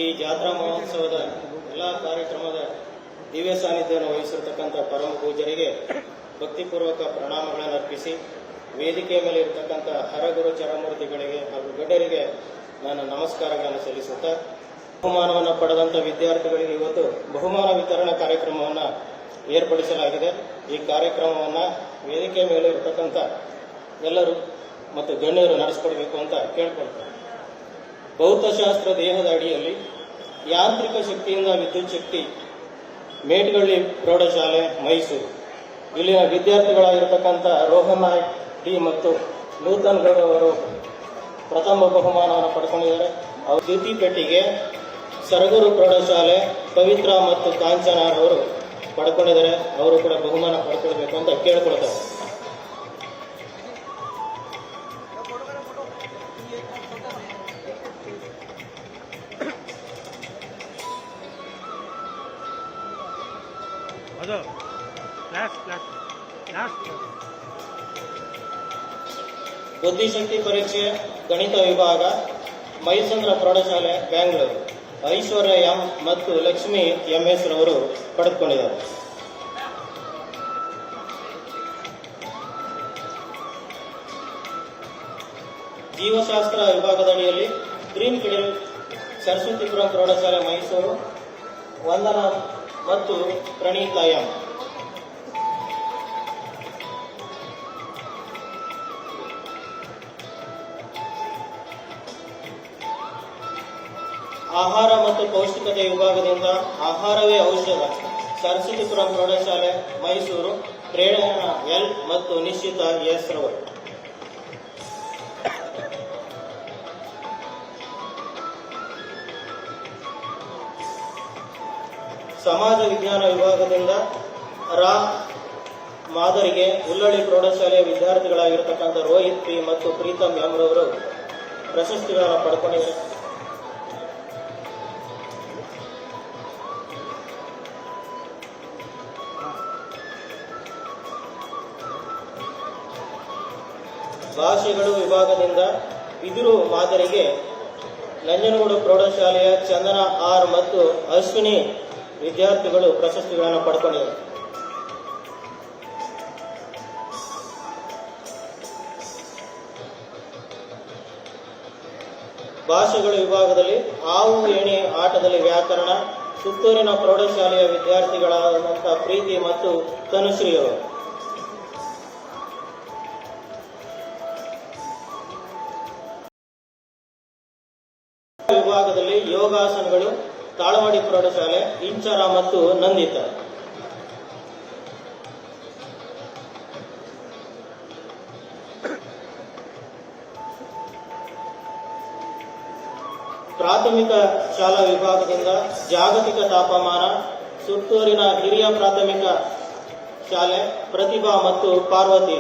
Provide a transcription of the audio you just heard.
ಈ ಜಾತ್ರಾ ಮಹೋತ್ಸವದ ಎಲ್ಲ ಕಾರ್ಯಕ್ರಮದ ದಿವ್ಯ ಸಾನ್ನಿಧ್ಯವನ್ನು ವಹಿಸಿರ್ತಕ್ಕಂಥ ಪರಮ ಪೂಜರಿಗೆ ಭಕ್ತಿಪೂರ್ವಕ ಪ್ರಣಾಮಗಳನ್ನು ಅರ್ಪಿಸಿ ವೇದಿಕೆಯ ಮೇಲೆ ಇರತಕ್ಕಂಥ ಹರಗುರು ಚರಮೂರ್ತಿಗಳಿಗೆ ಹಾಗೂ ಗಣ್ಯರಿಗೆ ನಾನು ನಮಸ್ಕಾರಗಳನ್ನು ಸಲ್ಲಿಸುತ್ತಾ ಬಹುಮಾನವನ್ನು ಪಡೆದಂಥ ವಿದ್ಯಾರ್ಥಿಗಳಿಗೆ ಇವತ್ತು ಬಹುಮಾನ ವಿತರಣಾ ಕಾರ್ಯಕ್ರಮವನ್ನು ಏರ್ಪಡಿಸಲಾಗಿದೆ. ಈ ಕಾರ್ಯಕ್ರಮವನ್ನು ವೇದಿಕೆಯ ಮೇಲೆ ಇರತಕ್ಕಂಥ ಎಲ್ಲರೂ ಮತ್ತು ಗಣ್ಯರು ನಡೆಸಿಕೊಡ್ಬೇಕು ಅಂತ ಕೇಳ್ಕೊಳ್ತಾರೆ. ಭೌತಶಾಸ್ತ್ರ ದೇಹದ ಅಡಿಯಲ್ಲಿ ಯಾಂತ್ರಿಕ ಶಕ್ತಿಯಿಂದ ವಿದ್ಯುತ್ ಶಕ್ತಿ ಮೇಟಗಳ್ಳಿ ಪ್ರೌಢಶಾಲೆ ಮೈಸೂರು ಇಲ್ಲಿನ ವಿದ್ಯಾರ್ಥಿಗಳಾಗಿರ್ತಕ್ಕಂಥ ರೋಹನ್ ನಾಯ್ಕ್ ಡಿ ಮತ್ತು ನೂತನ್ ಗೌಡ್ ಅವರು ಪ್ರಥಮ ಬಹುಮಾನವನ್ನು ಪಡ್ಕೊಂಡಿದ್ದಾರೆ. ಅವರು ದ್ವಿತೀಯ ಪೆಟ್ಟಿಗೆ ಸರಗೂರು ಪ್ರೌಢಶಾಲೆ ಪವಿತ್ರ ಮತ್ತು ಕಾಂಚನ ಅವರು ಪಡ್ಕೊಂಡಿದ್ದಾರೆ. ಅವರು ಕೂಡ ಬಹುಮಾನ ಪಡ್ಕೊಳ್ಬೇಕು ಅಂತ ಕೇಳ್ಕೊಳ್ತಾರೆ. ಬುದ್ಧಿಶಕ್ತಿ ಪರೀಕ್ಷೆ ಗಣಿತ ವಿಭಾಗ ಮೈಸಂದ್ರ ಪ್ರೌಢಶಾಲೆ ಬೆಂಗಳೂರು ಐಶ್ವರ್ಯ ಎಂ ಮತ್ತು ಲಕ್ಷ್ಮಿ ಎಂಎಸ್ ರವರು ಪಡೆದುಕೊಂಡಿದ್ದಾರೆ. ಜೀವಶಾಸ್ತ್ರ ವಿಭಾಗದಡಿಯಲ್ಲಿ ಗ್ರೀನ್ ಕಿಡಿಲ್ ಸರಸ್ವತಿಪುರಂ ಪ್ರೌಢಶಾಲೆ ಮೈಸೂರು ವಂದನಾ ಮತ್ತು ಪ್ರಣೀತ ಎಂ. ಆಹಾರ ಮತ್ತು ಪೌಷ್ಟಿಕತೆ ವಿಭಾಗದಿಂದ ಆಹಾರವೇ ಔಷಧ ಸರಸ್ವತಿಪುರಂ ಪ್ರೌಢಶಾಲೆ ಮೈಸೂರು ಪ್ರೇರಣಾ ಎಲ್ ಮತ್ತು ನಿಶ್ಚಿತ ಎಸ್ ರವರು. ಸಮಾಜ ವಿಜ್ಞಾನ ವಿಭಾಗದಿಂದ ರಾ ಮಾದರಿಗೆ ಉಲ್ಲಳ್ಳಿ ಪ್ರೌಢಶಾಲೆಯ ವಿದ್ಯಾರ್ಥಿಗಳಾಗಿರತಕ್ಕಂಥ ರೋಹಿತ್ ಪಿ ಮತ್ತು ಪ್ರೀತಮ್ ಎಂ ರವರು ಪ್ರಶಸ್ತಿಗಳನ್ನು ಪಡ್ಕೊಂಡಿದ್ದಾರೆ. ಭಾಷೆಗಳು ವಿಭಾಗದಿಂದ ಬಿದಿರು ಮಾದರಿಗೆ ನಂಜನಗೂಡು ಪ್ರೌಢಶಾಲೆಯ ಚಂದನ ಆರ್ ಮತ್ತು ಅಶ್ವಿನಿ ವಿದ್ಯಾರ್ಥಿಗಳು ಪ್ರಶಸ್ತಿಗಳನ್ನು ಪಡ್ಕೊಂಡಿದ್ದಾರೆ. ಭಾಷೆಗಳ ವಿಭಾಗದಲ್ಲಿ ಹಾವು ಏಣಿ ಆಟದಲ್ಲಿ ವ್ಯಾಕರಣ ಸುತ್ತೂರಿನ ಪ್ರೌಢಶಾಲೆಯ ವಿದ್ಯಾರ್ಥಿಗಳಾದಂಥ ಪ್ರೀತಿ ಮತ್ತು ತನುಶ್ರೀ ಅವರು. ವಿಭಾಗದಲ್ಲಿ ಯೋಗಾಸನಗಳು ತಾಳವಾಡಿ ಪ್ರೌಢಶಾಲೆ ಇಂಚರ ಮತ್ತು ನಂದಿತ. ಪ್ರಾಥಮಿಕ ಶಾಲಾ ವಿಭಾಗದಿಂದ ಜಾಗತಿಕ ತಾಪಮಾನ ಸುತ್ತೂರಿನ ಹಿರಿಯ ಪ್ರಾಥಮಿಕ ಶಾಲೆ ಪ್ರತಿಭಾ ಮತ್ತು ಪಾರ್ವತಿ